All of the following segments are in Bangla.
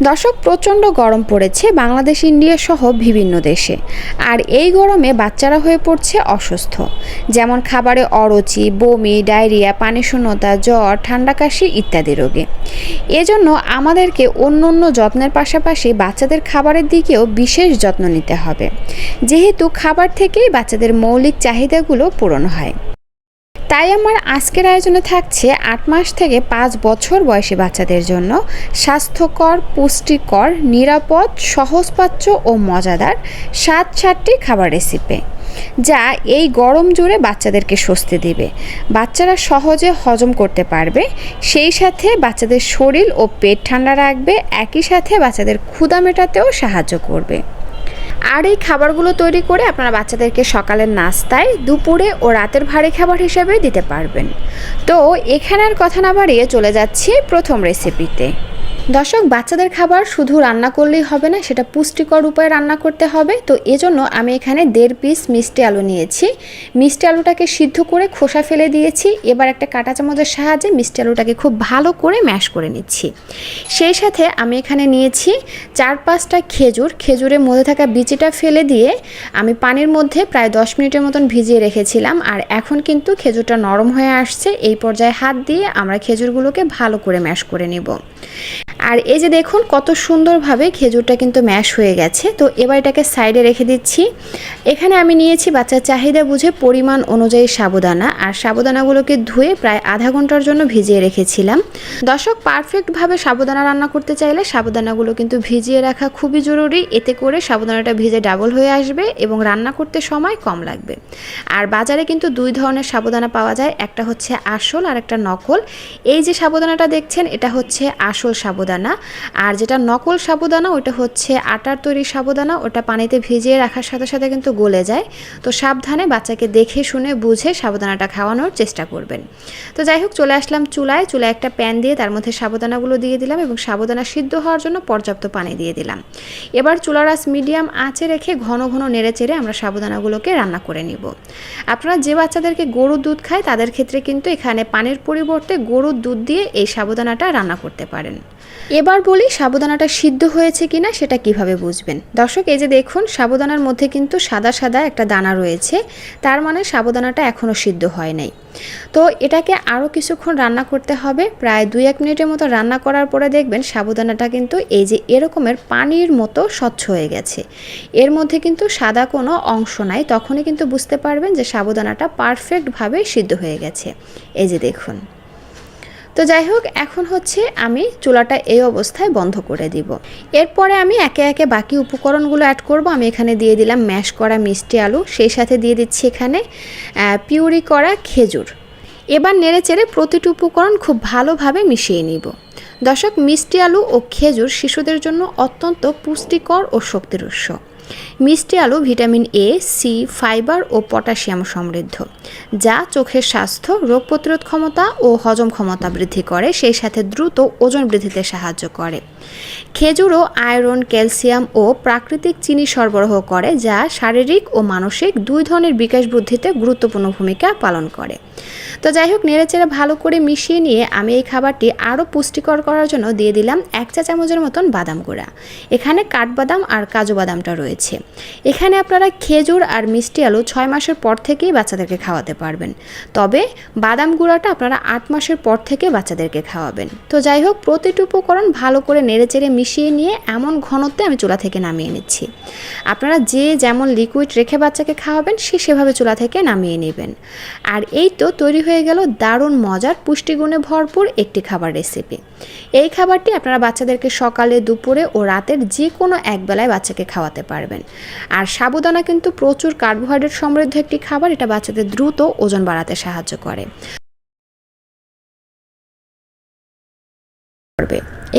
দর্শক, প্রচণ্ড গরম পড়েছে বাংলাদেশ, ইন্ডিয়া সহ বিভিন্ন দেশে। আর এই গরমে বাচ্চারা হয়ে পড়ছে অসুস্থ, যেমন খাবারে অরুচি, বমি, ডায়রিয়া, পানিশূন্যতা, জ্বর, ঠান্ডা, কাশি ইত্যাদি রোগে। এজন্য আমাদেরকে অন্য যত্নের পাশাপাশি বাচ্চাদের খাবারের দিকেও বিশেষ যত্ন নিতে হবে, যেহেতু খাবার থেকেই বাচ্চাদের মৌলিক চাহিদাগুলো পূরণ হয়। তাই আমার আজকের আয়োজনে থাকছে 8 মাস থেকে 5 বছর বয়সী বাচ্চাদের জন্য স্বাস্থ্যকর, পুষ্টিকর, নিরাপদ, সহজপাচ্য ও মজাদার 7টি খাবার রেসিপি, যা এই গরম জুড়ে বাচ্চাদেরকে স্বস্তি দিবে, বাচ্চারা সহজে হজম করতে পারবে, সেই সাথে বাচ্চাদের শরীর ও পেট ঠান্ডা রাখবে, একই সাথে বাচ্চাদের ক্ষুধা মেটাতেও সাহায্য করবে। আর এই খাবারগুলো তৈরি করে আপনারা বাচ্চাদেরকে সকালের নাস্তায়, দুপুরে ও রাতের ভারী খাবার হিসেবে দিতে পারবেন। তো এখানে আর কথা না বাড়িয়ে চলে যাচ্ছি প্রথম রেসিপিতে। দর্শক, বাচ্চাদের খাবার শুধু রান্না করলেই হবে না, সেটা পুষ্টিকর উপায়ে রান্না করতে হবে। তো এজন্য আমি এখানে 1.5 পিস মিষ্টি আলু নিয়েছি। মিষ্টি আলুটাকে সিদ্ধ করে খোসা ফেলে দিয়েছি। এবার একটা কাঁটা চামচের সাহায্যে মিষ্টি আলুটাকে খুব ভালো করে ম্যাশ করে নিচ্ছি। সেই সাথে আমি এখানে নিয়েছি 4-5টা খেজুর। খেজুরের মধ্যে থাকা বিচিটা ফেলে দিয়ে আমি পানির মধ্যে প্রায় 10 মিনিটের মতন ভিজিয়ে রেখেছিলাম। আর এখন কিন্তু খেজুরটা নরম হয়ে আসছে। এই পর্যায়ে হাত দিয়ে আমরা খেজুরগুলোকে ভালো করে ম্যাশ করে নেব। আর এই যে দেখুন কত সুন্দরভাবে খেজুরটা কিন্তু ম্যাশ হয়ে গেছে। তো এবার এটাকে সাইডে রেখে দিচ্ছি। এখানে আমি নিয়েছি বাচ্চার চাহিদা বুঝে পরিমাণ অনুযায়ী সাবুদানা। আর সাবুদানাগুলোকে ধুয়ে প্রায় আধা ঘন্টার জন্য ভিজিয়ে রেখেছিলাম। দর্শক, পারফেক্টভাবে সাবুদানা রান্না করতে চাইলে সাবুদানাগুলো কিন্তু ভিজিয়ে রাখা খুবই জরুরি। এতে করে সাবুদানাটা ভিজে ডাবল হয়ে আসবে এবং রান্না করতে সময় কম লাগবে। আর বাজারে কিন্তু 2 ধরনের সাবুদানা পাওয়া যায়, একটা হচ্ছে আসল আর একটা নকল। এই যে সাবুদানাটা দেখছেন, এটা হচ্ছে আসল সাবুদানা। আর যেটা নকল সাবুদানা, ওটা হচ্ছে আটার তৈরি সাবুদানা। ওটা পানিতে ভিজিয়ে রাখার সাথে সাথে কিন্তু গলে যায়। তো সাবধানে বাচ্চাকে দেখে শুনে বুঝে সাবুদানাটা খাওয়ানোর চেষ্টা করবেন। তো যাই হোক, চলে আসলাম চুলায় একটা প্যান দিয়ে তার মধ্যে সাবুদানাগুলো দিয়ে দিলাম এবং সাবুদানা সিদ্ধ হওয়ার জন্য পর্যাপ্ত পানি দিয়ে দিলাম। এবার চুলার আঁচ মিডিয়াম আঁচে রেখে ঘন ঘন নেড়ে চেড়ে আমরা সাবুদানাগুলোকে রান্না করে নিব। আপনারা যে বাচ্চাদেরকে গরুর দুধ খায় তাদের ক্ষেত্রে কিন্তু এখানে পানির পরিবর্তে গরুর দুধ দিয়ে এই সাবুদানাটা রান্না করতে পারেন। এবার বলি সাবুদানাটা সিদ্ধ হয়েছে কিনা সেটা কিভাবে বুঝবেন। দর্শক, এই যে দেখুন সাবুদানার মধ্যে কিন্তু সাদা সাদা একটা দানা রয়েছে, তার মানে সাবুদানাটা এখনও সিদ্ধ হয় নাই। তো এটাকে আরও কিছুক্ষণ রান্না করতে হবে। প্রায় 2-1 মিনিটের মতো রান্না করার পরে দেখবেন সাবুদানাটা কিন্তু এই যে এরকমের পানির মতো স্বচ্ছ হয়ে গেছে। এর মধ্যে কিন্তু সাদা কোনো অংশ নাই। তখনই কিন্তু বুঝতে পারবেন যে সাবুদানাটা পারফেক্টভাবে সিদ্ধ হয়ে গেছে। এই যে দেখুন। তো যাই হোক, এখন হচ্ছে আমি চুলাটা এই অবস্থায় বন্ধ করে দিব। এরপরে আমি একে একে বাকি উপকরণগুলো অ্যাড করব। আমি এখানে দিয়ে দিলাম ম্যাশ করা মিষ্টি আলু, সেই সাথে দিয়ে দিচ্ছি এখানে পিউরি করা খেজুর। এবার নেড়ে চেড়ে প্রতিটি উপকরণ খুব ভালোভাবে মিশিয়ে নিব। দর্শক, মিষ্টি আলু ও খেজুর শিশুদের জন্য অত্যন্ত পুষ্টিকর ও শক্তির উৎস। মিষ্টি আলু ভিটামিন এ, সি, ফাইবার ও পটাশিয়াম সমৃদ্ধ, যা চোখের স্বাস্থ্য, রোগ প্রতিরোধ ক্ষমতা ও হজম ক্ষমতা বৃদ্ধি করে, সেই সাথে দ্রুত ওজন বৃদ্ধিতে সাহায্য করে। খেজুরও আয়রন, ক্যালসিয়াম ও প্রাকৃতিক চিনি সরবরাহ করে, যা শারীরিক ও মানসিক 2 ধরনের বিকাশ বৃদ্ধিতে গুরুত্বপূর্ণ ভূমিকা পালন করে। তো যাই হোক, নেড়েচেড়ে ভালো করে মিশিয়ে নিয়ে আমি এই খাবারটি আরও পুষ্টিকর করার জন্য দিয়ে দিলাম 1 চা চামচের মতন বাদাম গুঁড়া। এখানে কাঠবাদাম আর কাজু বাদামটা রয়েছে। এখানে আপনারা খেজুর আর মিষ্টি আলু 6 মাসের পর থেকেই বাচ্চাদেরকে খাওয়াতে পারবেন, তবে বাদাম গুঁড়াটা আপনারা 8 মাসের পর থেকে বাচ্চাদেরকে খাওয়াবেন। তো যাই হোক, প্রতিটি উপকরণ ভালো করে নেড়েচেড়ে মিশিয়ে নিয়ে এমন ঘনত্বে আমি চুলা থেকে নামিয়ে নিচ্ছি। আপনারা যে যেমন লিকুইড রেখে বাচ্চাকে খাওয়াবেন সেভাবে চুলা থেকে নামিয়ে নেবেন। আর এই তো তৈরি হয়ে গেল দারুণ মজার, পুষ্টিগুণে ভরপুর একটি খাবার রেসিপি। এই খাবারটি আপনারা বাচ্চাদেরকে সকালে, দুপুরে ও রাতের যে কোনো এক বেলায় বাচ্চাকে খাওয়াতে পারবেন। আর সাবুদানা কিন্তু প্রচুর কার্বোহাইড্রেট সমৃদ্ধ একটি খাবার, এটা বাচ্চাদের দ্রুত ওজন বাড়াতে সাহায্য করে।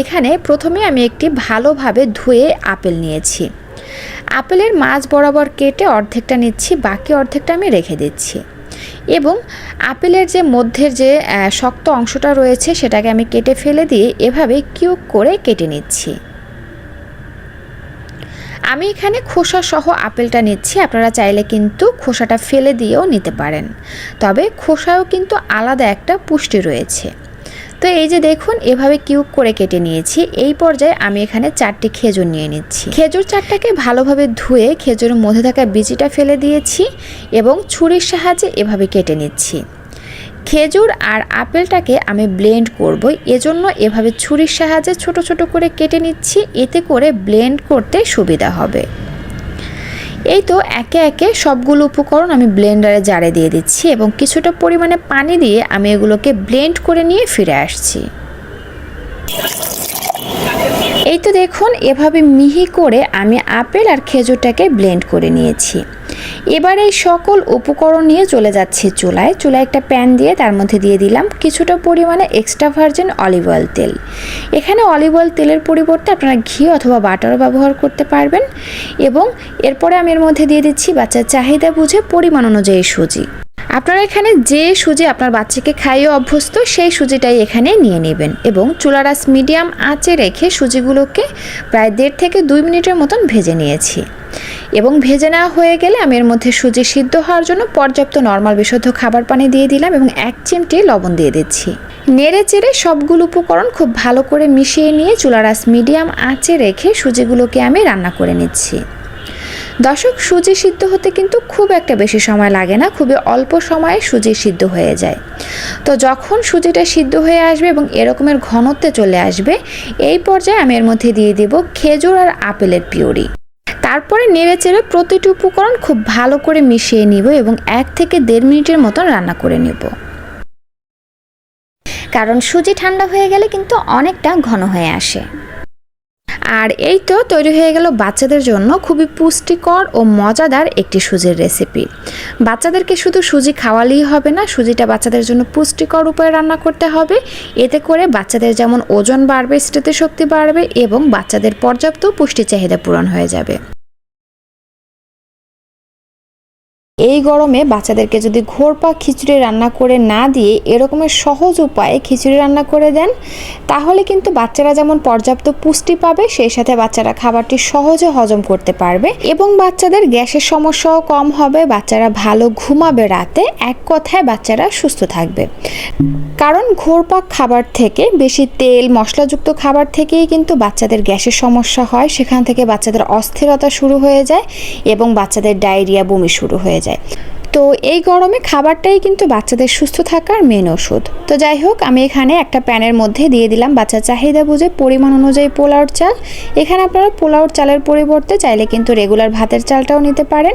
এখানে প্রথমে আমি একটি ভালোভাবে ধুয়ে আপেল নিয়েছি। আপেলের মাঝ বরাবর কেটে অর্ধেকটা নিচ্ছি, বাকি অর্ধেকটা আমি রেখে দিচ্ছি। এবং আপেলের যে মধ্যের যে শক্ত অংশটা রয়েছে সেটাকে আমি কেটে ফেলে দিয়ে এভাবে কিউব করে কেটে নিচ্ছি। আমি এখানে খোসা সহ আপেলটা নিচ্ছি। আপনারা চাইলে কিন্তু খোসাটা ফেলে দিয়েও নিতে পারেন, তবে খোসায়ও কিন্তু আলাদা একটা পুষ্টি রয়েছে। তো তো এই যে দেখুন এভাবে কিউব করে কেটে নিয়েছি। এই পর্যায়ে আমি এখানে 4টি খেজুর নিয়ে নিচ্ছি। খেজুর 4টাকে ভালোভাবে ধুয়ে খেজুরের মধ্যে থাকা বিচিটা ফেলে দিয়েছি এবং ছুরির সাহায্যে এভাবে কেটে নিচ্ছি। খেজুর আর আপেলটাকে আমি ব্লেন্ড করব, এজন্য এভাবে ছুরির সাহায্যে ছোট ছোট করে কেটে নিচ্ছি, এতে করে ব্লেন্ড করতে সুবিধা হবে। এই তো একে একে সবগুলো উপকরণ আমি ব্লেন্ডারে জারে দিয়ে দিচ্ছি এবং কিছুটা পরিমাণে পানি দিয়ে আমি এগুলোকে ব্লেন্ড করে নিয়ে ফিরে আসছি। এই তো দেখুন এভাবে মিহি করে আমি আপেল আর খেজুরটাকে ব্লেন্ড করে নিয়েছি। এবার এই সকল উপকরণ নিয়ে চলে যাচ্ছি চুলায় একটা প্যান দিয়ে তার মধ্যে দিয়ে দিলাম কিছুটা পরিমাণে এক্সট্রা ভার্জিন অলিভ অয়েল তেল। এখানে অলিভ অয়েল তেলের পরিবর্তে আপনারা ঘি অথবা বাটারও ব্যবহার করতে পারবেন। এবং এরপরে আমি এর মধ্যে দিয়ে দিচ্ছি বাচ্চার চাহিদা বুঝে পরিমাণ অনুযায়ী সুজি। আপনারা এখানে যে সুজি আপনার বাচ্চাকে খাইয়ে অভ্যস্ত সেই সুজিটাই এখানে নিয়ে নেবেন এবং চুলার আঁচ মিডিয়াম আঁচে রেখে সুজিগুলোকে প্রায় 1.5 থেকে 2 মিনিটের মতন ভেজে নিয়েছি। এবং ভেজে নেওয়া হয়ে গেলে আমি এর মধ্যে সুজি সিদ্ধ হওয়ার জন্য পর্যাপ্ত নরমাল বিশুদ্ধ খাবার পানি দিয়ে দিলাম এবং 1 চিমটি লবণ দিয়ে দিচ্ছি। নেড়ে চেড়ে সবগুলো উপকরণ খুব ভালো করে মিশিয়ে নিয়ে চুলার আঁচ মিডিয়াম আঁচে রেখে সুজিগুলোকে আমি রান্না করে নিচ্ছি। দর্শক, সুজি সিদ্ধ হতে কিন্তু খুব একটা বেশি সময় লাগে না, খুবই অল্প সময়ে সুজি সিদ্ধ হয়ে যায়। তো যখন সুজিটা সিদ্ধ হয়ে আসবে এবং এরকমের ঘনত্বে চলে আসবে, এই পর্যায়ে আমি এর মধ্যে দিয়ে দিব খেজুর আর আপেলের পিউরি। তারপরে নেড়ে চেড়ে প্রতিটি উপকরণ খুব ভালো করে মিশিয়ে নিব এবং 1 থেকে 1.5 মিনিটের মতন রান্না করে নেব। কারণ সুজি ঠান্ডা হয়ে গেলে কিন্তু অনেকটা ঘন হয়ে আসে। আর এই তো তৈরি হয়ে গেল বাচ্চাদের জন্য খুবই পুষ্টিকর ও মজাদার একটি সুজির রেসিপি। বাচ্চাদেরকে শুধু সুজি খাওয়ালেই হবে না, সুজিটা বাচ্চাদের জন্য পুষ্টিকর উপায়ে রান্না করতে হবে। এতে করে বাচ্চাদের যেমন ওজন বাড়বে, স্মৃতিশক্তি বাড়বে এবং বাচ্চাদের পর্যাপ্ত পুষ্টি চাহিদা পূরণ হয়ে যাবে। এই গরমে বাচ্চাদেরকে যদি ঘোরপা খিচুড়ি রান্না করে না দিয়ে এরকমের সহজ উপায়ে খিচুড়ি রান্না করে দেন, তাহলে কিন্তু বাচ্চারা যেমন পর্যাপ্ত পুষ্টি পাবে, সেই সাথে বাচ্চারা খাবারটি সহজে হজম করতে পারবে এবং বাচ্চাদের গ্যাসের সমস্যাও কম হবে, বাচ্চারা ভালো ঘুমাবে রাতে, এক কথায় বাচ্চারা সুস্থ থাকবে। কারণ ঘোরপাক খাবার থেকে, বেশি তেল মশলাযুক্ত খাবার থেকেই কিন্তু বাচ্চাদের গ্যাসের সমস্যা হয়, সেখান থেকে বাচ্চাদের অস্থিরতা শুরু হয়ে যায় এবং বাচ্চাদের ডায়রিয়া, বমি শুরু হয়ে যায়। তো এই গরমে খাবারটাই কিন্তু বাচ্চাদের সুস্থ থাকার মেন ওষুধ। তো যাই হোক, আমি এখানে একটা প্যানের মধ্যে দিয়ে দিলাম বাচ্চার চাহিদা বুঝে পরিমাণ অনুযায়ী পোলাওর চাল। এখানে আপনারা পোলাওর চালের পরিবর্তে চাইলে কিন্তু রেগুলার ভাতের চালটাও নিতে পারেন,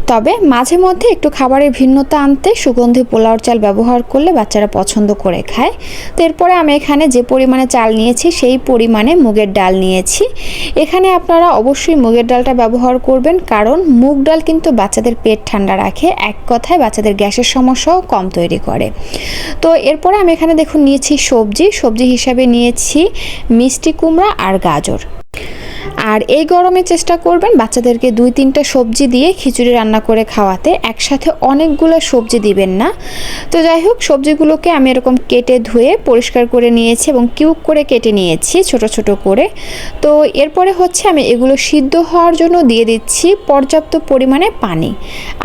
তবে মাঝে মধ্যে একটু খাবারের ভিন্নতা আনতে সুগন্ধি পোলাওর চাল ব্যবহার করলে বাচ্চারা পছন্দ করে খায়। তো এরপরে আমি এখানে যে পরিমাণে চাল নিয়েছি সেই পরিমাণে মুগের ডাল নিয়েছি। এখানে আপনারা অবশ্যই মুগের ডালটা ব্যবহার করবেন, কারণ মুগ ডাল কিন্তু বাচ্চাদের পেট ঠান্ডা রাখে, এক কথায় বাচ্চাদের গ্যাসের সমস্যাও কম তৈরি করে। তো এরপরে আমি এখানে দেখুন নিয়েছি সবজি হিসাবে নিয়েছি মিষ্টি কুমড়া আর গাজর। আর এই গরমে চেষ্টা করবেন বাচ্চাদেরকে 2-3টা সবজি দিয়ে খিচুড়ি রান্না করে খাওয়াতে, একসাথে অনেকগুলো সবজি দিবেন না। তো যাই হোক, সবজিগুলোকে আমি এরকম কেটে ধুয়ে পরিষ্কার করে নিয়েছি এবং কিউব করে কেটে নিয়েছি ছোট ছোট করে। তো এরপরে হচ্ছে আমি এগুলো সিদ্ধ হওয়ার জন্য দিয়ে দিচ্ছি পর্যাপ্ত পরিমাণে পানি।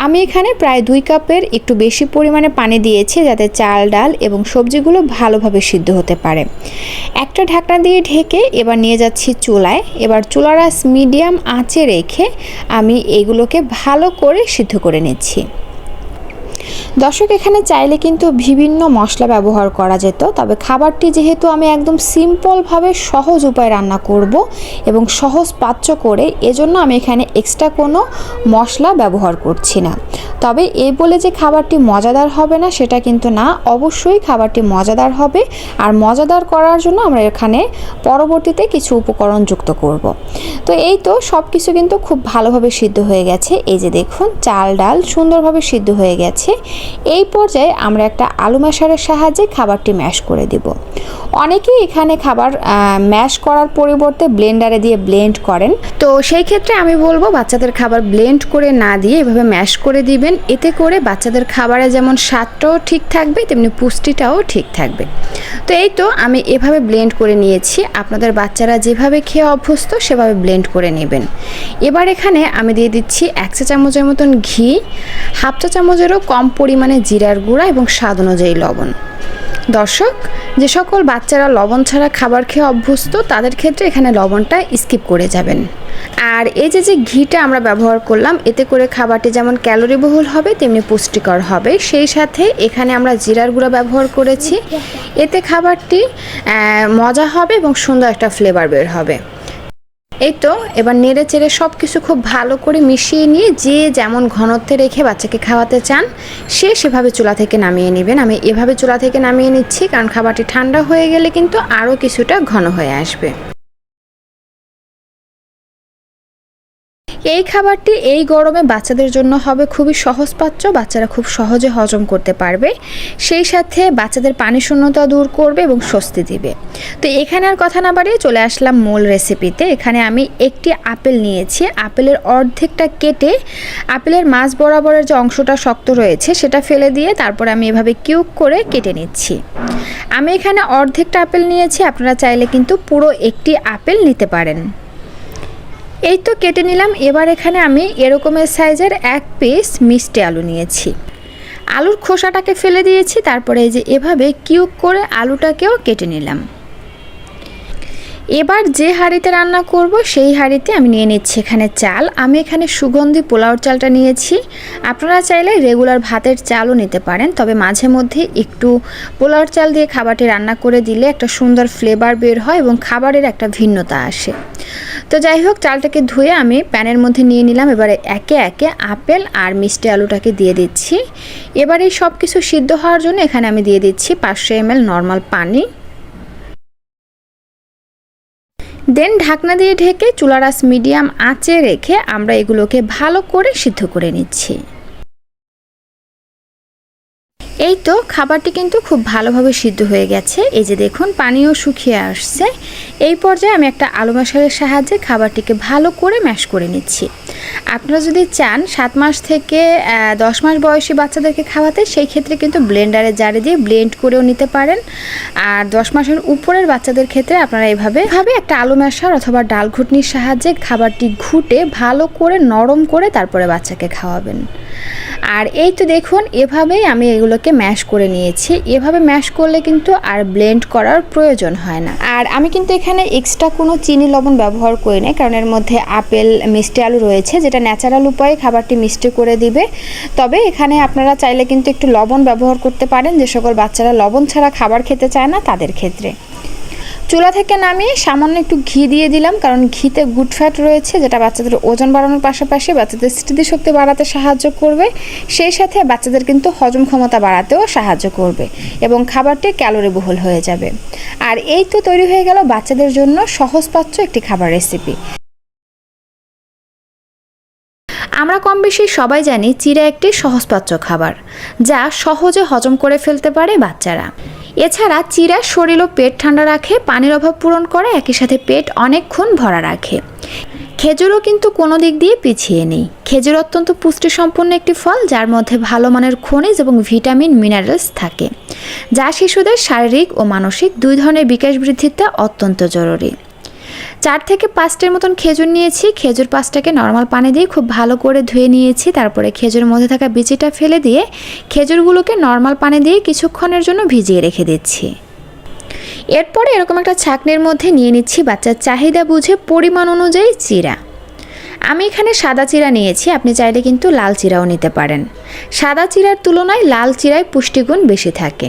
আমি এখানে প্রায় 2 কাপের একটু বেশি পরিমাণে পানি দিয়েছি, যাতে চাল, ডাল এবং সবজিগুলো ভালোভাবে সিদ্ধ হতে পারে। একটা ঢাকনা দিয়ে ঢেকে এবার নিয়ে যাচ্ছি চুলায়। এবার চুলার আঁচ মিডিয়াম আঁচে রেখে আমি এগুলোকে ভালো করে সিদ্ধ করে নিচ্ছি। দর্শক, এখানে চাইলে কিন্তু বিভিন্ন মশলা ব্যবহার করা যেত, তবে খাবারটি যেহেতু আমি একদম সিম্পলভাবে সহজ উপায়ে রান্না করব এবং সহজ পাচ্য করে, এজন্য আমি এখানে এক্সট্রা কোনো মশলা ব্যবহার করছি না। তবে এই বলে যে খাবারটি মজাদার হবে না সেটা কিন্তু না, অবশ্যই খাবারটি মজাদার হবে। আর মজাদার করার জন্য আমরা এখানে পরবর্তীতে কিছু উপকরণ যুক্ত করব। তো এই তো সব কিছু কিন্তু খুব ভালোভাবে সিদ্ধ হয়ে গেছে। এই যে দেখুন, চাল, ডাল সুন্দরভাবে সিদ্ধ হয়ে গেছে। এই পর্যায়ে আমরা একটা আলু ম্যাশারের সাহায্যে খাবারটি ম্যাশ করে দিব। অনেকেই এখানে খাবার ম্যাশ করার পরিবর্তে ব্লেন্ডারে দিয়ে ব্লেন্ড করেন, তো সেই ক্ষেত্রে আমি বলবো বাচ্চাদের খাবার ব্লেন্ড করে না দিয়ে এভাবে ম্যাশ করে দিবেন। এতে করে বাচ্চাদের খাবারে যেমন স্বাদটাও ঠিক থাকবে, তেমনি পুষ্টিটাও ঠিক থাকবে। তো এই তো আমি এভাবে ব্লেন্ড করে নিয়েছি। আপনাদের বাচ্চারা যেভাবে খেয়ে অভ্যস্ত সেভাবে ব্লেন্ড করে নেবেন। এবার এখানে আমি দিয়ে দিচ্ছি 1 চা চামচের মতন ঘি, 1/2 চা চামচেরও কম পরিমাণে জিরার গুঁড়া এবং স্বাদ অনুযায়ী লবণ। দর্শক, যে সকল বাচ্চারা লবণ ছাড়া খাবার খেয়ে অভ্যস্ত তাদের ক্ষেত্রে এখানে লবণটা স্কিপ করে যাবেন। আর এই যে ঘিটা আমরা ব্যবহার করলাম, এতে করে খাবারটি যেমন ক্যালোরিবহুল হবে তেমনি পুষ্টিকর হবে। সেই সাথে এখানে আমরা জিরার গুঁড়া ব্যবহার করেছি, এতে খাবারটি মজা হবে এবং সুন্দর একটা ফ্লেভার বের হবে। এই তো এবার নেড়ে চেড়ে সব কিছু খুব ভালো করে মিশিয়ে নিয়ে যে যেমন ঘনত্বে রেখে বাচ্চাকে খাওয়াতে চান সে সেভাবে চুলা থেকে নামিয়ে নেবেন। আমি এভাবে চুলা থেকে নামিয়ে নিচ্ছি, কারণ খাবারটি ঠান্ডা হয়ে গেলে কিন্তু আরও কিছুটা ঘন হয়ে আসবে। এই খাবারটি এই গরমে বাচ্চাদের জন্য হবে খুবই সহজপাচ্য, বাচ্চারা খুব সহজে হজম করতে পারবে, সেই সাথে বাচ্চাদের পানি শূন্যতা দূর করবে এবং স্বস্তি দিবে। তো এখানে আর কথা না বাড়িয়ে চলে আসলাম মূল রেসিপিতে। এখানে আমি একটি আপেল নিয়েছি, আপেলের অর্ধেকটা কেটে আপেলের মাঝ বরাবরের যে অংশটা শক্ত রয়েছে সেটা ফেলে দিয়ে তারপর আমি এভাবে কিউব করে কেটে নিচ্ছি। আমি এখানে অর্ধেকটা আপেল নিয়েছি, আপনারা চাইলে কিন্তু পুরো একটি আপেল নিতে পারেন। এই তো কেটে নিলাম। এবার এখানে আমি এরকমের সাইজের এক পিস মিষ্টি আলু নিয়েছি, আলুর খোসাটাকে ফেলে দিয়েছি, তারপরে এই যে এভাবে কিউব করে আলুটাকেও কেটে নিলাম। এবার যে হাঁড়িতে রান্না করব সেই হাঁড়িতে আমি নিয়ে নিচ্ছি এখানে চাল। আমি এখানে সুগন্ধি পোলাওর চালটা নিয়েছি, আপনারা চাইলে রেগুলার ভাতের চালও নিতে পারেন, তবে মাঝে মধ্যে একটু পোলাওর চাল দিয়ে খাবারটি রান্না করে দিলে একটা সুন্দর ফ্লেভার বের হয় এবং খাবারের একটা ভিন্নতা আসে। তো যাই হোক, চালটাকে ধুয়ে আমি প্যানের মধ্যে নিয়ে নিলাম। এবারে একে একে আপেল আর মিষ্টি আলুটাকে দিয়ে দিচ্ছি। এবার এই সব কিছু সিদ্ধ হওয়ার জন্য এখানে আমি দিয়ে দিচ্ছি 500 ml নর্মাল পানি। দেন ঢাকনা দিয়ে ঢেকে চুলার আঁচ মিডিয়াম আঁচে রেখে আমরা এগুলোকে ভালো করে সিদ্ধ করে নিচ্ছি। এই তো খাবারটি কিন্তু খুব ভালোভাবে সিদ্ধ হয়ে গেছে, এই যে দেখুন পানিও শুকিয়ে আসছে। এই পর্যায়ে আমি একটা আলু ম্যাশারের সাহায্যে খাবারটিকে ভালো করে ম্যাশ করে নিচ্ছি। আপনারা যদি চান 7 মাস থেকে 10 মাস বয়সী বাচ্চাদেরকে খাওয়াতে, সেই ক্ষেত্রে কিন্তু ব্লেন্ডারে জারে দিয়ে ব্লেন্ড করেও নিতে পারেন। আর 10 মাসের উপরের বাচ্চাদের ক্ষেত্রে আপনারা এভাবে একটা আলু ম্যাশার অথবা ডাল ঘুটনির সাহায্যে খাবারটি ঘুটে ভালো করে নরম করে তারপরে বাচ্চাকে খাওয়াবেন। আর এই তো দেখুন এভাবেই আমি এগুলোকে ম্যাশ করে নিয়েছি। এভাবে ম্যাশ করলে কিন্তু আর ব্লেন্ড করার প্রয়োজন হয় না। আর আমি কিন্তু এখানে এক্সট্রা কোনো চিনি লবণ ব্যবহার করি না, কারণ এর মধ্যে আপেল মিষ্টি আলু রয়েছে, যেটা ন্যাচারাল উপায়ে খাবারটি মিষ্টি করে দিবে। তবে এখানে আপনারা চাইলে কিন্তু একটু লবণ ব্যবহার করতে পারেন, যে সকল বাচ্চারা লবণ ছাড়া খাবার খেতে চায় না তাদের ক্ষেত্রে। চুলা থেকে নামিয়ে সামান্য একটু ঘি দিয়ে দিলাম, কারণ ঘিতে গুড ফ্যাট রয়েছে, যেটা বাচ্চাদের ওজন বাড়ানোর পাশাপাশি বাচ্চাদের স্মৃতিশক্তি বাড়াতে সাহায্য করবে, সেই সাথে বাচ্চাদের কিন্তু হজম ক্ষমতা বাড়াতেও সাহায্য করবে এবং খাবারটি ক্যালোরিবহুল হয়ে যাবে। আর এই তো তৈরি হয়ে গেল বাচ্চাদের জন্য সহজপাচ্য একটি খাবার রেসিপি। আমরা কম বেশি সবাই জানি চিড়া একটি সহজপাচ্য খাবার, যা সহজে হজম করে ফেলতে পারে বাচ্চারা। এছাড়া চিড়া শরীর ও পেট ঠান্ডা রাখে, পানির অভাব পূরণ করে, একই সাথে পেট অনেকক্ষণ ভরা রাখে। খেজুরও কিন্তু কোনো দিক দিয়ে পিছিয়ে নেই। খেজুর অত্যন্ত পুষ্টিসম্পন্ন একটি ফল, যার মধ্যে ভালো মানের খনিজ এবং ভিটামিন মিনারেলস থাকে, যা শিশুদের শারীরিক ও মানসিক দুই ধরনের বিকাশ বৃদ্ধিতে অত্যন্ত জরুরি। 4 থেকে 5টির মতন খেজুর নিয়েছি। খেজুর 5টাকে নর্মাল পানি দিয়ে খুব ভালো করে ধুয়ে নিয়েছি, তারপরে খেজুরের মধ্যে থাকা বিচিটা ফেলে দিয়ে খেজুরগুলোকে নর্মাল পানি দিয়ে কিছুক্ষণের জন্য ভিজিয়ে রেখে দিচ্ছি। এরপরে এরকম একটা ছাঁকনির মধ্যে নিয়ে নিচ্ছি বাচ্চার চাহিদা বুঝে পরিমাণ অনুযায়ী চিড়া। আমি এখানে সাদা চিড়া নিয়েছি, আপনি চাইলে কিন্তু লাল চিড়াও নিতে পারেন। সাদা চিড়ার তুলনায় লাল চিড়ায় পুষ্টিগুণ বেশি থাকে।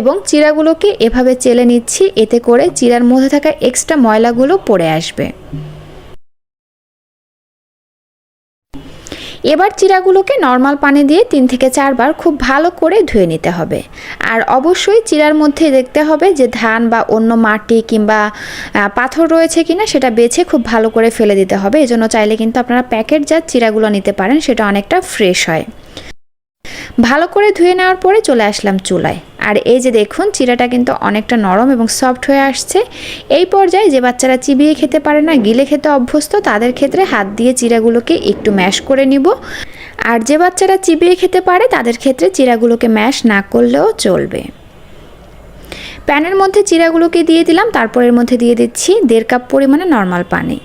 এবং চিড়াগুলোকে এভাবে চেলে নিচ্ছি, এতে করে চিড়ার মধ্যে থাকা এক্সট্রা ময়লাগুলো পড়ে আসবে। এবার চিড়াগুলোকে নর্মাল পানি দিয়ে 3 থেকে 4 বার খুব ভালো করে ধুয়ে নিতে হবে। আর অবশ্যই চিড়ার মধ্যে দেখতে হবে যে ধান বা অন্য মাটি কিংবা পাথর রয়েছে কিনা, সেটা বেছে খুব ভালো করে ফেলে দিতে হবে। এজন্য চাইলে কিন্তু আপনারা প্যাকেটজাত চিড়াগুলো নিতে পারেন, সেটা অনেকটা ফ্রেশ হয়। ভালো করে ধুয়ে নেওয়ার পরে চলে আসলাম চুলায়। আর এই যে দেখুন চিড়াটা কিন্তু অনেকটা নরম এবং সফট হয়ে আসছে। এই পর্যায়ে যে বাচ্চারা চিবিয়ে খেতে পারে না, গিলে খেতে অভ্যস্ত, তাদের ক্ষেত্রে হাত দিয়ে চিড়াগুলোকে একটু ম্যাশ করে নিব। আর যে বাচ্চারা চিবিয়ে খেতে পারে তাদের ক্ষেত্রে চিড়াগুলোকে ম্যাশ না করলেও চলবে। প্যানের মধ্যে চিড়াগুলোকে দিয়ে দিলাম, তারপর এর মধ্যে দিয়ে দিচ্ছি 1.5 কাপ পরিমাণে নর্মাল পানি।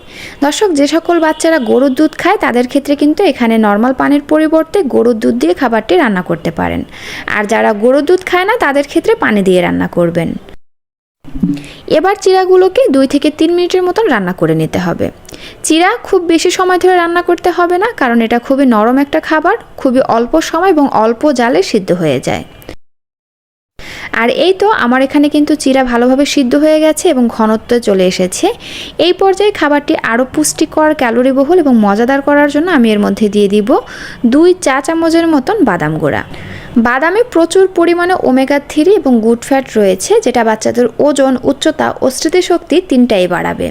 দর্শক, যে সকল বাচ্চারা গরুর দুধ খায় তাদের ক্ষেত্রে কিন্তু এখানে নর্মাল পানির পরিবর্তে গরুর দুধ দিয়ে খাবারটি রান্না করতে পারেন, আর যারা গরুর দুধ খায় না তাদের ক্ষেত্রে পানি দিয়ে রান্না করবেন। এবার চিড়াগুলোকে 2 থেকে 3 মিনিটের মতন রান্না করে নিতে হবে। চিড়া খুব বেশি সময় ধরে রান্না করতে হবে না, কারণ এটা খুবই নরম একটা খাবার, খুবই অল্প সময় এবং অল্প জালে সিদ্ধ হয়ে যায়। আর এই তো আমার এখানে কিন্তু চিড়া ভালোভাবে সিদ্ধ হয়ে গেছে এবং ঘনত্ব চলে এসেছে। এই পর্যায়ে খাবারটি আরও পুষ্টিকর, ক্যালোরিবহুল এবং মজাদার করার জন্য আমি এর মধ্যে দিয়ে দিব 2 চা চামচের মতন বাদাম গুঁড়া। বাদামে প্রচুর পরিমাণে ওমেগা 3 এবং গুড ফ্যাট রয়েছে, যেটা বাচ্চাদের ওজন, উচ্চতা ও স্মৃতিশক্তি তিনটাই বাড়াবে।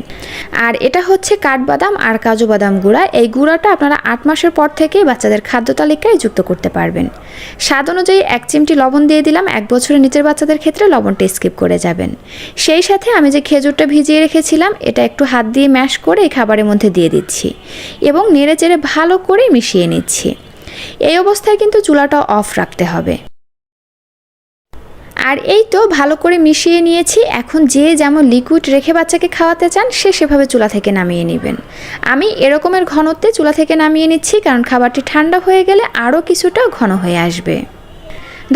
আর এটা হচ্ছে কাঠবাদাম আর কাজু বাদাম গুঁড়া। এই গুঁড়াটা আপনারা 8 মাসের পর থেকেই বাচ্চাদের খাদ্য তালিকায় যুক্ত করতে পারবেন। স্বাদ অনুযায়ী 1 চিমটি লবণ দিয়ে দিলাম। 1 বছরের নিচের বাচ্চাদের ক্ষেত্রে লবণটা স্কিপ করে যাবেন। সেই সাথে আমি যে খেজুরটা ভিজিয়ে রেখেছিলাম, এটা একটু হাত দিয়ে ম্যাশ করে এই খাবারের মধ্যে দিয়ে দিচ্ছি এবং নেড়েচেড়ে ভালো করে মিশিয়ে নিচ্ছি। এই অবস্থায় কিন্তু চুলাটা অফ রাখতে হবে। আর এই তো ভালো করে মিশিয়ে নিয়েছি। এখন যে যেমন লিকুইড রেখে বাচ্চাকে খাওয়াতে চান সে সেভাবে চুলা থেকে নামিয়ে নেবেন। আমি এরকমের ঘনত্বে চুলা থেকে নামিয়ে নিচ্ছি, কারণ খাবারটি ঠান্ডা হয়ে গেলে আরও কিছুটা ঘন হয়ে আসবে।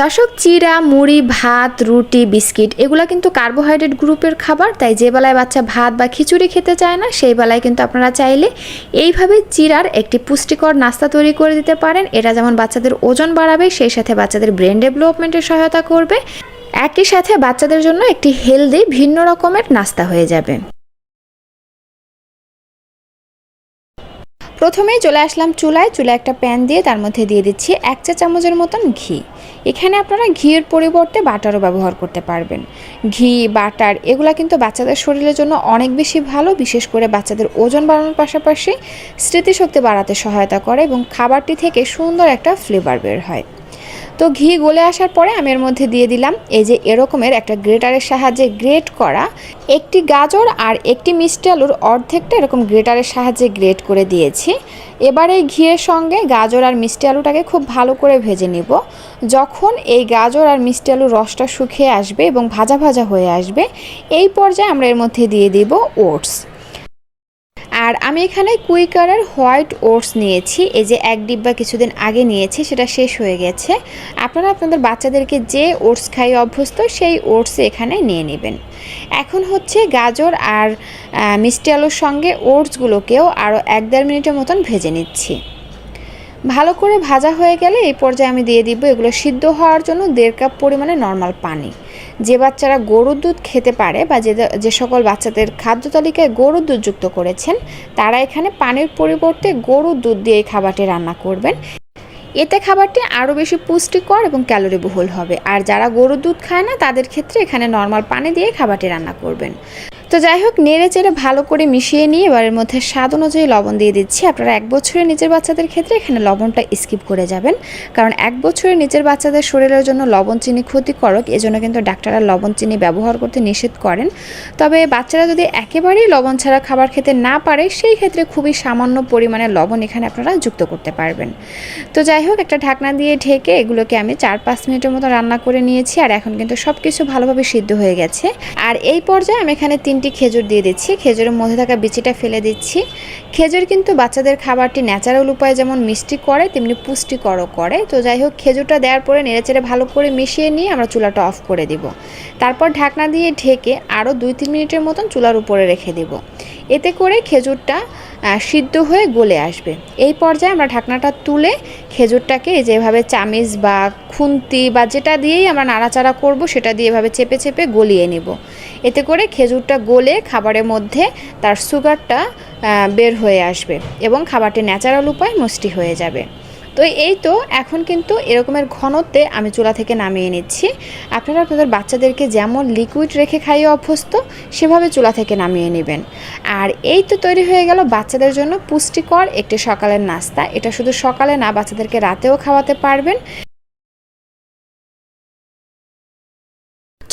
দর্শক, চিড়া, মুড়ি, ভাত, রুটি, বিস্কিট এগুলো কিন্তু কার্বোহাইড্রেট গ্রুপের খাবার, তাই যে বেলায় বাচ্চা ভাত বা খিচুড়ি খেতে চায় না সেই বেলায় কিন্তু আপনারা চাইলে এইভাবে চিড়ার একটি পুষ্টিকর নাস্তা তৈরি করে দিতে পারেন। এটা যেমন বাচ্চাদের ওজন বাড়াবে, সেই সাথে বাচ্চাদের ব্রেন ডেভেলপমেন্টে সহায়তা করবে, একই সাথে বাচ্চাদের জন্য একটি হেলদি ভিন্ন রকমের নাস্তা হয়ে যাবে। প্রথমেই চলে আসলাম চুলায় একটা প্যান দিয়ে তার মধ্যে দিয়ে দিচ্ছি 1 চা চামচের মতন ঘি। এখানে আপনারা ঘিয়ের পরিবর্তে বাটারও ব্যবহার করতে পারবেন। ঘি, বাটার এগুলা কিন্তু বাচ্চাদের শরীরের জন্য অনেক বেশি ভালো, বিশেষ করে বাচ্চাদের ওজন বাড়ানোর পাশাপাশি স্মৃতিশক্তি বাড়াতে সহায়তা করে এবং খাবারটি থেকে সুন্দর একটা ফ্লেভার বের হয়। তো ঘি গলে আসার পরে আমি এর মধ্যে দিয়ে দিলাম এই যে এরকমের একটা গ্রেটারের সাহায্যে গ্রেট করা একটি গাজর আর একটি মিষ্টি আলুর অর্ধেকটা এরকম গ্রেটারের সাহায্যে গ্রেট করে দিয়েছি। এবার এই ঘিয়ের সঙ্গে গাজর আর মিষ্টি আলুটাকে খুব ভালো করে ভেজে নিব। যখন এই গাজর আর মিষ্টি আলুর রসটা শুকিয়ে আসবে এবং ভাজা ভাজা হয়ে আসবে, এই পর্যায়ে আমরা এর মধ্যে দিয়ে দিব ওটস। আর আমি এখানে কুইকারের হোয়াইট ওটস নিয়েছি। এই যে 1 ডিব্বা কিছুদিন আগে নিয়েছি, সেটা শেষ হয়ে গেছে। আপনারা আপনাদের বাচ্চাদেরকে যে ওটস খাইয়ে অভ্যস্ত সেই ওটস এখানে নিয়ে নেবেন। এখন হচ্ছে গাজর আর মিষ্টি আলুর সঙ্গে ওটসগুলোকেও আরও 1-1.5 মিনিটের মতন ভেজে নিচ্ছি। ভালো করে ভাজা হয়ে গেলে এই পর্যায়ে আমি দিয়ে দিব এগুলো সিদ্ধ হওয়ার জন্য 1.5 কাপ পরিমাণে নর্মাল পানি। যে বাচ্চারা গরুর দুধ খেতে পারে বা যে সকল বাচ্চাদের খাদ্য তালিকায় গরুর দুধ যুক্ত করেছেন, তারা এখানে পানির পরিবর্তে গরুর দুধ দিয়ে এই খাবারটি রান্না করবেন। এতে খাবারটি আরও বেশি পুষ্টিকর এবং ক্যালোরিবহুল হবে। আর যারা গরুর দুধ খায় না তাদের ক্ষেত্রে এখানে নর্মাল পানি দিয়ে খাবারটি রান্না করবেন। তো যাই হোক, নেড়ে চেড়ে ভালো করে মিশিয়ে নিয়ে এবার এর মধ্যে স্বাদ অনুযায়ী লবণ দিয়ে দিচ্ছি। আপনারা 1 বছরের নিচের বাচ্চাদের ক্ষেত্রে এখানে লবণটা স্কিপ করে যাবেন, কারণ 1 বছরের নিচের বাচ্চাদের শরীরের জন্য লবণ চিনি ক্ষতিকারক, এজন্য কিন্তু ডাক্তাররা লবণ চিনি ব্যবহার করতে নিষেধ করেন। তবে বাচ্চারা যদি একেবারেই লবণ ছাড়া খাবার খেতে না পারে, সেই ক্ষেত্রে খুবই সামান্য পরিমাণে লবণ এখানে আপনারা যুক্ত করতে পারবেন। তো যাই হোক, একটা ঢাকনা দিয়ে ঢেকে এগুলোকে আমি 4-5 মিনিটের মতো রান্না করে নিয়েছি। আর এখন কিন্তু সব কিছু ভালোভাবে সিদ্ধ হয়ে গেছে। আর এই পর্যায়ে আমি এখানে 3টি খেজুর দিয়ে দিচ্ছি। খেজুরের মধ্যে থাকা বিচিটা ফেলে দিচ্ছি। খেজুর কিন্তু বাচ্চাদের খাবারটি ন্যাচারাল উপায়ে যেমন মিষ্টি করে তেমনি পুষ্টিকরও করে। তো যাই হোক, খেজুরটা দেওয়ার পরে নেড়েচেড়ে ভালো করে মিশিয়ে নিয়ে আমরা চুলাটা অফ করে দিব। তারপর ঢাকনা দিয়ে ঢেকে আরও 2-3 মিনিটের মতন চুলার উপরে রেখে দিব। এতে করে খেজুরটা সিদ্ধ হয়ে গলে আসবে। এই পর্যায়ে আমরা ঢাকনাটা তুলে খেজুরটাকে যেভাবে চামিচ বা খুন্তি বা যেটা দিয়েই আমরা নাড়াচাড়া করব সেটা দিয়ে এভাবে চেপে চেপে গলিয়ে নেব। এতে করে খেজুরটা গলে খাবারের মধ্যে তার সুগারটা বের হয়ে আসবে এবং খাবারটি ন্যাচারাল উপায়ে মিষ্টি হয়ে যাবে। তো এই তো এখন কিন্তু এরকমের ঘনত্বে আমি চুলা থেকে নামিয়ে নিচ্ছি। আপনারা আপনাদের বাচ্চাদেরকে যেমন লিকুইড রেখে খাইয়ে অভ্যস্ত সেভাবে চুলা থেকে নামিয়ে নেবেন। আর এই তো তৈরি হয়ে গেল বাচ্চাদের জন্য পুষ্টিকর একটি সকালের নাস্তা। এটা শুধু সকালে না, বাচ্চাদেরকে রাতেও খাওয়াতে পারবেন।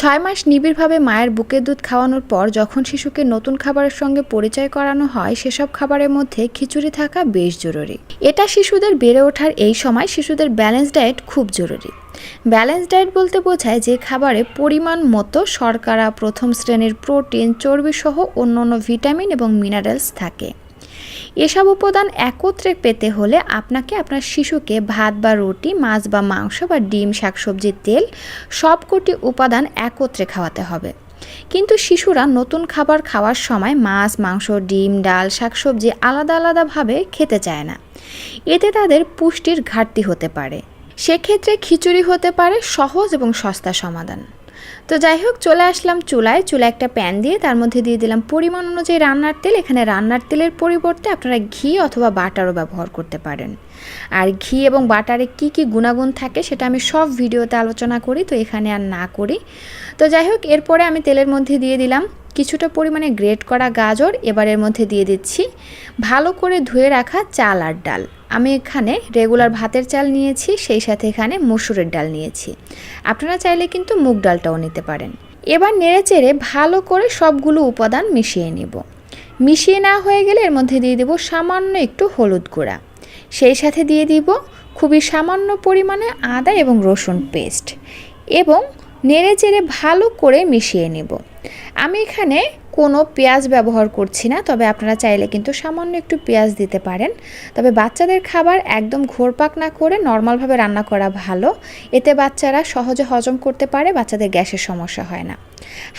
6 মাস নিবিড়ভাবে মায়ের বুকের দুধ খাওয়ানোর পর যখন শিশুকে নতুন খাবারের সঙ্গে পরিচয় করানো হয়, সেসব খাবারের মধ্যে খিচুড়ি থাকা বেশ জরুরি। এটা শিশুদের বেড়ে ওঠার এই সময় শিশুদের ব্যালেন্স ডায়েট খুব জরুরি। ব্যালেন্স ডায়েট বলতে বোঝায় যে খাবারে পরিমাণ মতো শর্করা, প্রথম শ্রেণীর প্রোটিন, চর্বি সহ অন্যান্য ভিটামিন এবং মিনারেলস থাকে। এসব উপাদান একত্রে পেতে হলে আপনাকে আপনার শিশুকে ভাত বা রুটি, মাছ বা মাংস বা ডিম, শাকসবজি, তেল সবকটি উপাদান একত্রে খাওয়াতে হবে। কিন্তু শিশুরা নতুন খাবার খাওয়ার সময় মাছ, মাংস, ডিম, ডাল, শাকসবজি আলাদা আলাদাভাবে খেতে চায় না। এতে তাদের পুষ্টির ঘাটতি হতে পারে। সেক্ষেত্রে খিচুড়ি হতে পারে সহজ এবং সস্তা সমাধান। তো যাই হোক, চলে আসলাম চুলায় একটা প্যান দিয়ে তার মধ্যে দিয়ে দিলাম পরিমাণ অনুযায়ী রান্নার তেল। এখানে রান্নার তেলের পরিবর্তে আপনারা ঘি অথবা বাটারও ব্যবহার করতে পারেন। আর ঘি এবং বাটারে কি কি গুণাগুণ থাকে সেটা আমি সব ভিডিওতে আলোচনা করি, তো এখানে আর না করি। তো যাই হোক, এরপরে আমি তেলের মধ্যে দিয়ে দিলাম কিছুটা পরিমাণে গ্রেট করা গাজর। এবার এর মধ্যে দিয়ে দিচ্ছি ভালো করে ধুয়ে রাখা চাল আর ডাল। আমি এখানে রেগুলার ভাতের চাল নিয়েছি, সেই সাথে এখানে মসুরের ডাল নিয়েছি। আপনারা চাইলে কিন্তু মুগ ডালটাও নিতে পারেন। এবার নেড়েচেড়ে ভালো করে সবগুলো উপাদান মিশিয়ে নেব। মিশিয়ে নেওয়া হয়ে গেলে এর মধ্যে দিয়ে দেব সামান্য একটু হলুদ গুঁড়া, সেই সাথে দিয়ে দিব খুবই সামান্য পরিমাণে আদা এবং রসুন পেস্ট, এবং নেড়েচেড়ে ভালো করে মিশিয়ে নেব। আমি এখানে কোনো পেঁয়াজ ব্যবহার করছি না, তবে আপনারা চাইলে কিন্তু সামান্য একটু পেঁয়াজ দিতে পারেন। তবে বাচ্চাদের খাবার একদম ঘোরপাক না করে নর্মালভাবে রান্না করা ভালো। এতে বাচ্চারা সহজে হজম করতে পারে, বাচ্চাদের গ্যাসের সমস্যা হয় না।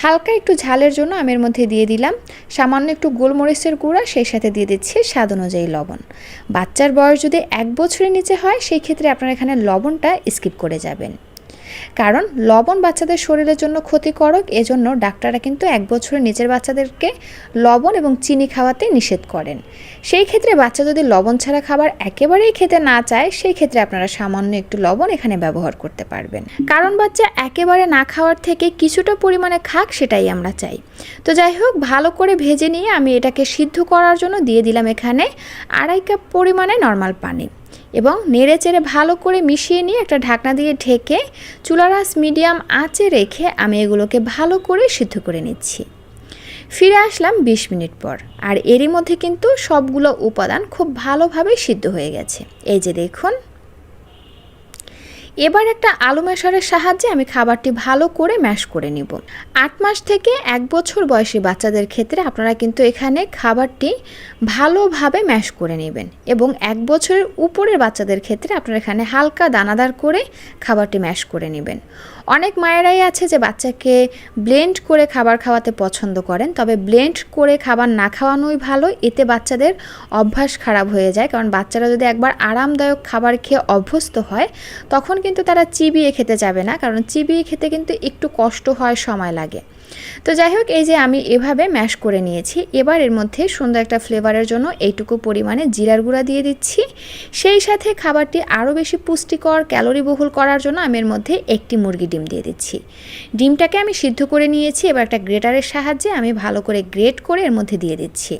হালকা একটু ঝালের জন্য আমি এর মধ্যে দিয়ে দিলাম সামান্য একটু গোলমরিচের গুঁড়া, সেই সাথে দিয়ে দিচ্ছি স্বাদ অনুযায়ী লবণ। বাচ্চার বয়স যদি 1 বছরের নিচে হয় সেই ক্ষেত্রে আপনারা এখানে লবণটা স্কিপ করে যাবেন, কারণ লবণ বাচ্চাদের শরীরের জন্য ক্ষতিকারক। এজন্য ডাক্তাররা কিন্তু 1 বছরের নিচের বাচ্চাদেরকে লবণ এবং চিনি খাওয়াতে নিষেধ করেন। সেই ক্ষেত্রে বাচ্চা যদি লবণ ছাড়া খাবার একেবারেই খেতে না চায়, সেই ক্ষেত্রে আপনারা সামান্য একটু লবণ এখানে ব্যবহার করতে পারবেন। কারণ বাচ্চা একেবারে না খাওয়ার থেকে কিছুটা পরিমাণে খাক, সেটাই আমরা চাই। তো যাই হোক, ভালো করে ভেজে নিয়ে আমি এটাকে সিদ্ধ করার জন্য দিয়ে দিলাম এখানে 2.5 কাপ পরিমাণে নর্মাল পানি, এবং নেড়েচেড়ে ভালো করে মিশিয়ে নিয়ে একটা ঢাকনা দিয়ে ঢেকে চুলার আঁচ মিডিয়াম আঁচে রেখে আমি এগুলোকে ভালো করে সিদ্ধ করে নিচ্ছি। ফিরে আসলাম 20 মিনিট পর, আর এরই মধ্যে কিন্তু সবগুলো উপাদান খুব ভালোভাবে সিদ্ধ হয়ে গেছে। এই যে দেখুন। এবার একটা আলু ম্যাশারের সাহায্যে আমি খাবারটি ভালো করে ম্যাশ করে নিব। 8 মাস থেকে 1 বছর বয়সী বাচ্চাদের ক্ষেত্রে আপনারা কিন্তু এখানে খাবারটি ভালোভাবে ম্যাশ করে নেবেন, এবং 1 বছরের উপরের বাচ্চাদের ক্ষেত্রে আপনারা এখানে হালকা দানাদার করে খাবারটি ম্যাশ করে নেবেন। অনেক মায়েরাই আছে যে বাচ্চাকে ব্লেন্ড করে খাবার খাওয়াতে পছন্দ করেন, তবে ব্লেন্ড করে খাবার না খাওয়ানোই ভালো। এতে বাচ্চাদের অভ্যাস খারাপ হয়ে যায়, কারণ বাচ্চারা যদি একবার আরামদায়ক খাবার খেয়ে অভ্যস্ত হয় তখন কিন্তু তারা চিবিয়ে খেতে যাবে না, কারণ চিবিয়ে খেতে কিন্তু একটু কষ্ট হয়, সময় লাগে। তো যাই হোক, এই যে আমি এভাবে ম্যাশ করে নিয়েছি। এবার এর মধ্যে সুন্দর একটা ফ্লেভারের জন্য এইটুকু পরিমাণে জিরার গুঁড়া দিয়ে দিচ্ছি। সেই সাথে খাবারটি আরও বেশি পুষ্টিকর, ক্যালোরিবহুল করার জন্য আমি এর মধ্যে একটি মুরগি ডিম দিয়ে দিচ্ছি। ডিমটাকে আমি সিদ্ধ করে নিয়েছি, এবার একটা গ্রেটারের সাহায্যে আমি ভালো করে গ্রেট করে এর মধ্যে দিয়ে দিচ্ছি।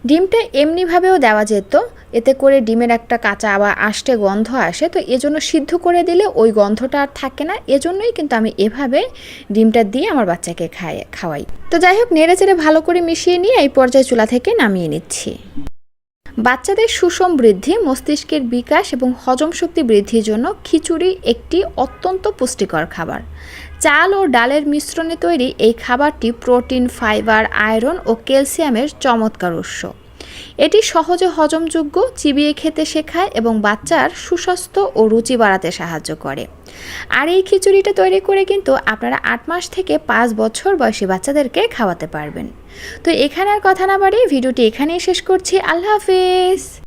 ডিমটা এমনিভাবেও দেওয়া যেত, এতে করে ডিমের একটা কাঁচা আবার আষ্টে গন্ধ আসে, তো এজন্য সিদ্ধ করে দিলে ওই গন্ধটা আর থাকে না। এজন্যই কিন্তু আমি এভাবে ডিমটা দিয়ে আমার বাচ্চাকে খাওয়াই। তো যাই হোক, নেড়েচেড়ে ভালো করে মিশিয়ে নিয়ে এই পর্যায়ে চুলা থেকে নামিয়ে নিচ্ছি। বাচ্চাদের সুষম বৃদ্ধি, মস্তিষ্কের বিকাশ এবং হজম শক্তি বৃদ্ধির জন্য খিচুড়ি একটি অত্যন্ত পুষ্টিকর খাবার। চাল ও ডালের মিশ্রণে তৈরি এই খাবারটি প্রোটিন, ফাইবার, আয়রন ও ক্যালসিয়ামের চমৎকার উৎস। এটি সহজে হজমযোগ্য, চিবিয়ে খেতে শেখায় এবং বাচ্চার সুস্বাস্থ্য ও রুচি বাড়াতে সাহায্য করে। আর এই খিচুড়িটা তৈরি করে কিন্তু আপনারা 8 মাস থেকে 5 বছর বয়সী বাচ্চাদেরকে খাওয়াতে পারবেন। তো এখানে আর কথা না বাড়িয়ে ভিডিওটি এখানেই শেষ করছি। আল্লাহ হাফেজ।